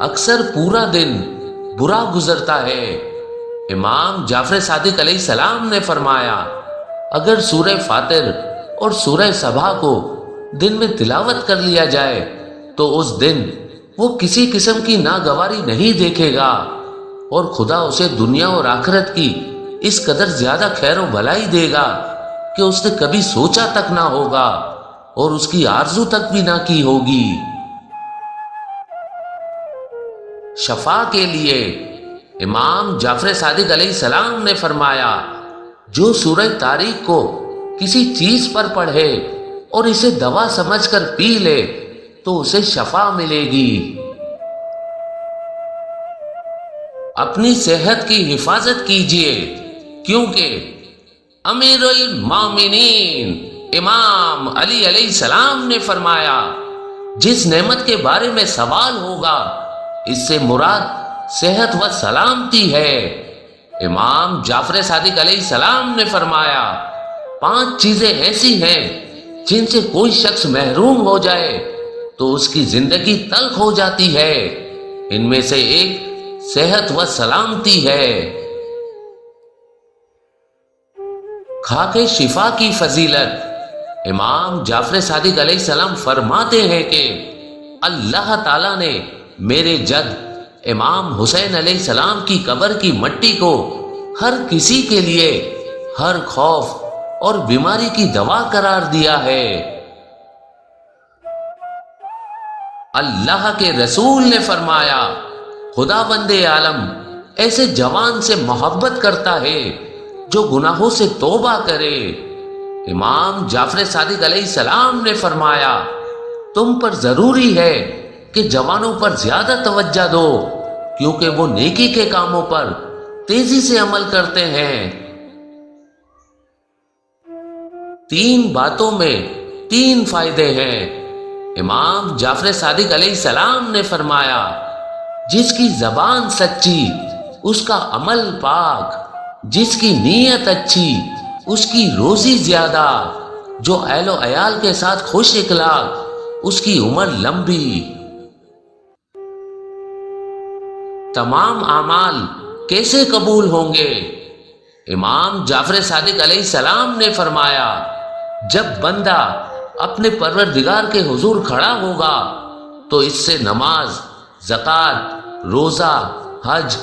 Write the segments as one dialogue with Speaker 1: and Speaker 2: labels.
Speaker 1: اکثر پورا دن برا گزرتا ہے۔ امام جعفر صادق علیہ السلام نے فرمایا، اگر سورہ فاتر اور سورہ صبح کو دن میں تلاوت کر لیا جائے تو اس دن وہ کسی قسم کی ناگواری نہیں دیکھے گا، اور خدا اسے دنیا اور آخرت کی اس قدر زیادہ خیر و بھلائی دے گا کہ اس نے کبھی سوچا تک نہ ہوگا اور اس کی آرزو تک بھی نہ کی ہوگی۔ شفا کے لیے امام جعفر صادق علیہ السلام نے فرمایا، جو سورہ طارق کو کسی چیز پر پڑھے اور اسے دوا سمجھ کر پی لے تو اسے شفا ملے گی۔ اپنی صحت کی حفاظت کیجیے، کیونکہ امیر المومنین امام علی علیہ السلام نے فرمایا، جس نعمت کے بارے میں سوال ہوگا اس سے مراد صحت و سلامتی ہے۔ امام جعفر صادق علیہ السلام نے فرمایا، 5 چیزیں ایسی ہیں جن سے کوئی شخص محروم ہو جائے تو اس کی زندگی تلخ ہو جاتی ہے، ان میں سے ایک صحت و سلامتی ہے۔ کھاکے شفا کی فضیلت، امام جعفر صادق علیہ السلام فرماتے ہیں کہ اللہ تعالیٰ نے میرے جد امام حسین علیہ السلام کی قبر کی مٹی کو ہر کسی کے لیے ہر خوف اور بیماری کی دوا قرار دیا ہے۔ اللہ کے رسول نے فرمایا، خدا بند عالم ایسے جوان سے محبت کرتا ہے جو گناہوں سے توبہ کرے۔ امام جعفر صادق علیہ السلام نے فرمایا، تم پر ضروری ہے کہ جوانوں پر زیادہ توجہ دو، کیونکہ وہ نیکی کے کاموں پر تیزی سے عمل کرتے ہیں۔ 3 باتوں میں 3 فائدے ہیں۔ امام جعفر صادق علیہ السلام نے فرمایا، جس کی زبان سچی اس کا عمل پاک، جس کی نیت اچھی اس کی روزی زیادہ، جو اہل و عیال کے ساتھ خوش اخلاق اس کی عمر لمبی۔ تمام اعمال کیسے قبول ہوں گے؟ امام جعفر صادق علیہ السلام نے فرمایا، جب بندہ اپنے پروردگار کے حضور کھڑا ہوگا تو اس سے نماز، زکوٰۃ، روزہ، حج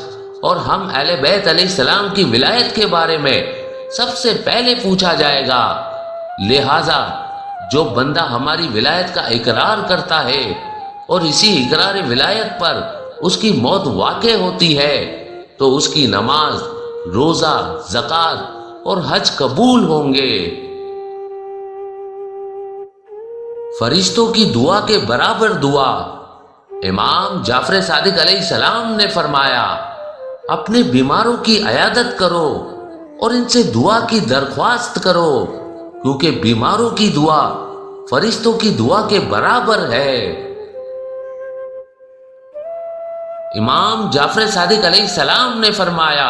Speaker 1: اور ہم اہل بیت علیہ السلام کی ولایت کے بارے میں سب سے پہلے پوچھا جائے گا۔ لہذا جو بندہ ہماری ولایت کا اقرار کرتا ہے اور اسی اقرار ولایت پر اس کی موت واقع ہوتی ہے تو اس کی نماز، روزہ، زکوٰۃ اور حج قبول ہوں گے۔ فرشتوں کی دعا کے برابر دعا، امام جعفر صادق علیہ السلام نے فرمایا، اپنے بیماروں کی عیادت کرو اور ان سے دعا کی درخواست کرو، کیونکہ بیماروں کی دعا فرشتوں کی دعا کے برابر ہے۔ امام جعفر صادق علیہ السلام نے فرمایا،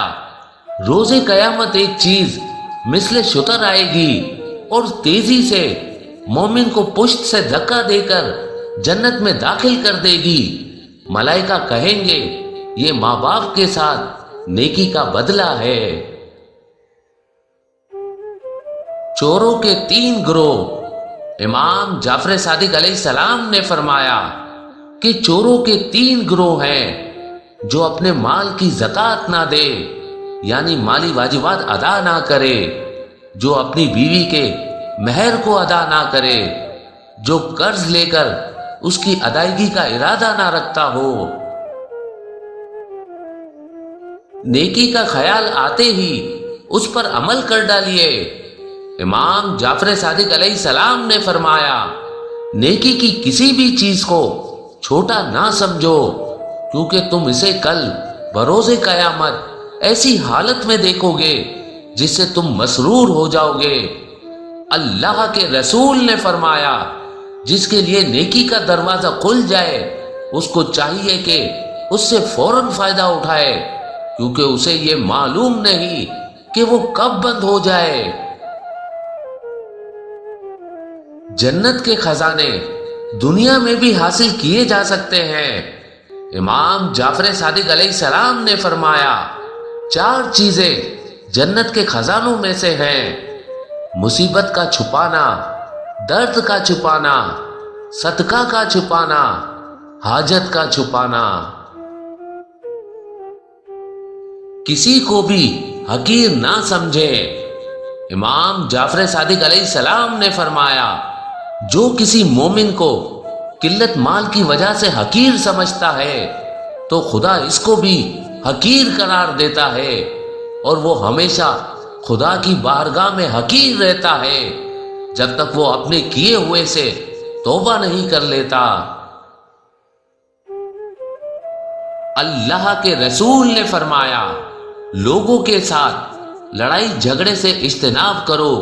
Speaker 1: روز قیامت ایک چیز مثل شتر آئے گی اور تیزی سے مومن کو پشت سے دھکا دے کر جنت میں داخل کر دے گی۔ ملائکہ کہیں گے، یہ ماں باپ کے ساتھ نیکی کا بدلہ ہے۔ چوروں کے 3 گروہ، امام جعفر صادق علیہ السلام نے فرمایا کہ چوروں کے 3 گروہ ہیں، جو اپنے مال کی زکوٰۃ نہ دے، یعنی مالی واجبات ادا نہ کرے، جو اپنی بیوی کے مہر کو ادا نہ کرے، جو قرض لے کر اس کی ادائیگی کا ارادہ نہ رکھتا ہو۔ نیکی کا خیال آتے ہی اس پر عمل کر ڈالیے۔ امام جعفر صادق علیہ السلام نے فرمایا، نیکی کی کسی بھی چیز کو چھوٹا نہ سمجھو، کیونکہ تم اسے کل بروز قیامت ایسی حالت میں دیکھو گے جس سے تم مسرور ہو جاؤ گے۔ اللہ کے رسول نے فرمایا، جس کے لیے نیکی کا دروازہ کھل جائے اس کو چاہیے کہ اس سے فوراً فائدہ اٹھائے، کیونکہ اسے یہ معلوم نہیں کہ وہ کب بند ہو جائے۔ جنت کے خزانے دنیا میں بھی حاصل کیے جا سکتے ہیں۔ امام جعفر صادق علیہ السلام نے فرمایا 4 چیزیں جنت کے خزانوں میں سے ہیں: مصیبت کا چھپانا، درد کا چھپانا، صدقہ کا چھپانا، حاجت کا چھپانا۔ کسی کو بھی حقیر نہ سمجھے۔ امام جعفر صادق علیہ السلام نے فرمایا جو کسی مومن کو قلت مال کی وجہ سے حقیر سمجھتا ہے تو خدا اس کو بھی حقیر قرار دیتا ہے، اور وہ ہمیشہ خدا کی بارگاہ میں حقیر رہتا ہے جب تک وہ اپنے کیے ہوئے سے توبہ نہیں کر لیتا۔ اللہ کے رسول نے فرمایا لوگوں کے ساتھ لڑائی جھگڑے سے اجتناب کرو،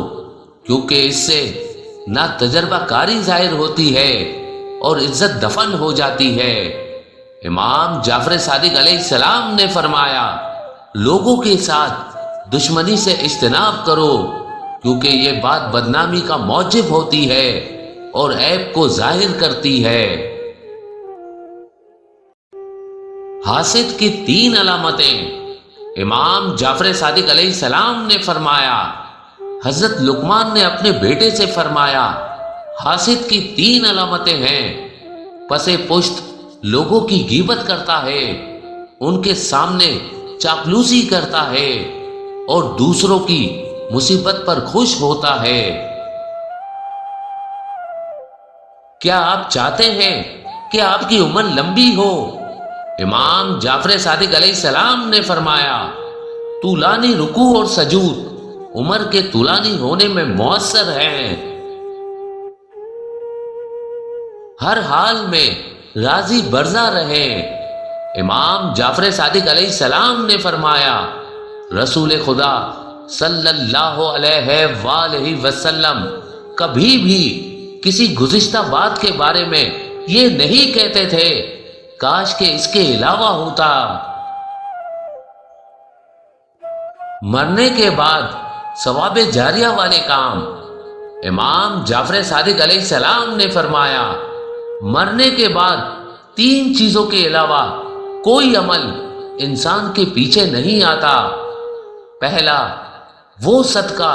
Speaker 1: کیونکہ اس سے نہ تجربہ کاری ظاہر ہوتی ہے اور عزت دفن ہو جاتی ہے۔ امام جعفر صادق علیہ السلام نے فرمایا لوگوں کے ساتھ دشمنی سے اجتناب کرو، کیونکہ یہ بات بدنامی کا موجب ہوتی ہے اور عیب کو ظاہر کرتی ہے۔ حاسد کی 3 علامتیں۔ امام جعفر صادق علیہ السلام نے فرمایا حضرت لقمان نے اپنے بیٹے سے فرمایا حاسد کی 3 علامتیں ہیں: پس پشت لوگوں کی غیبت کرتا ہے، ان کے سامنے چاپلوسی کرتا ہے اور دوسروں کی مصیبت پر خوش ہوتا ہے۔ کیا آپ چاہتے ہیں کہ آپ کی عمر لمبی ہو؟ امام جعفر صادق علیہ السلام نے فرمایا طولانی رکوع اور سجود عمر کے طولانی ہونے میں مؤثر ہیں۔ ہر حال میں راضی برضا رہیں۔ امام جعفر صادق علیہ السلام نے فرمایا رسول خدا صلی اللہ علیہ وآلہ وسلم کبھی بھی کسی گزشتہ بات کے بارے میں یہ نہیں کہتے تھے کاش کہ اس کے علاوہ ہوتا۔ مرنے کے بعد ثواب جاریہ والے کام۔ امام جعفر صادق علیہ السلام نے فرمایا مرنے کے بعد 3 چیزوں کے علاوہ کوئی عمل انسان کے پیچھے نہیں آتا۔ پہلا وہ صدقہ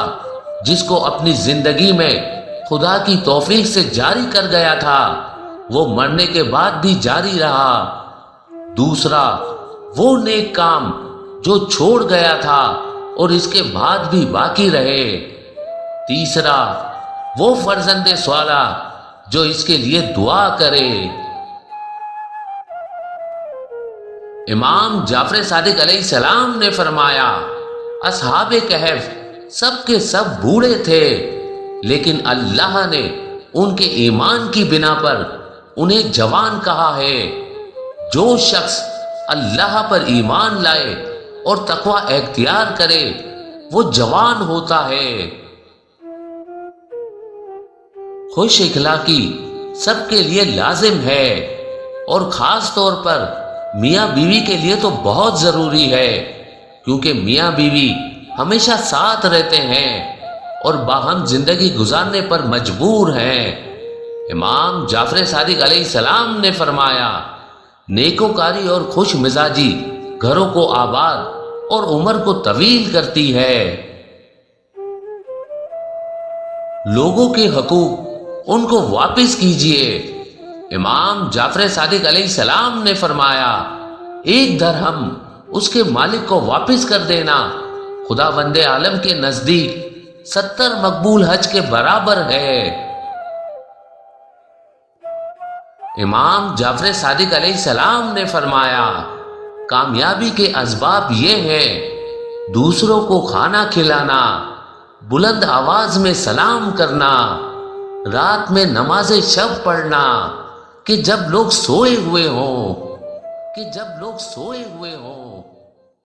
Speaker 1: جس کو اپنی زندگی میں خدا کی توفیق سے جاری کر گیا تھا وہ مرنے کے بعد بھی جاری رہا۔ دوسرا وہ نیک کام جو چھوڑ گیا تھا اور اس کے بعد بھی باقی رہے۔ تیسرا وہ فرزند صالح جو اس کے لیے دعا کرے۔ امام جعفر صادق علیہ السلام نے فرمایا اصحاب کہف سب کے سب بوڑھے تھے، لیکن اللہ نے ان کے ایمان کی بنا پر انہیں جوان کہا ہے۔ جو شخص اللہ پر ایمان لائے اور تقوی اختیار کرے وہ جوان ہوتا ہے۔ خوش اخلاقی سب کے لیے لازم ہے اور خاص طور پر میاں بیوی کے لیے تو بہت ضروری ہے، کیونکہ میاں بیوی ہمیشہ ساتھ رہتے ہیں اور باہم زندگی گزارنے پر مجبور ہیں۔ امام جعفر صادق علیہ السلام نے فرمایا نیکوکاری اور خوش مزاجی گھروں کو آباد اور عمر کو طویل کرتی ہے۔ لوگوں کے حقوق ان کو واپس کیجیے۔ امام جعفر صادق علیہ السلام نے فرمایا 1 درہم اس کے مالک کو واپس کر دینا خداوند عالم کے نزدیک 70 مقبول حج کے برابر ہے۔ امام جعفر صادق علیہ السلام نے فرمایا کامیابی کے اسباب یہ ہیں: دوسروں کو کھانا کھلانا، بلند آواز میں سلام کرنا، رات میں نماز شب پڑھنا کہ جب لوگ سوئے ہوئے ہوں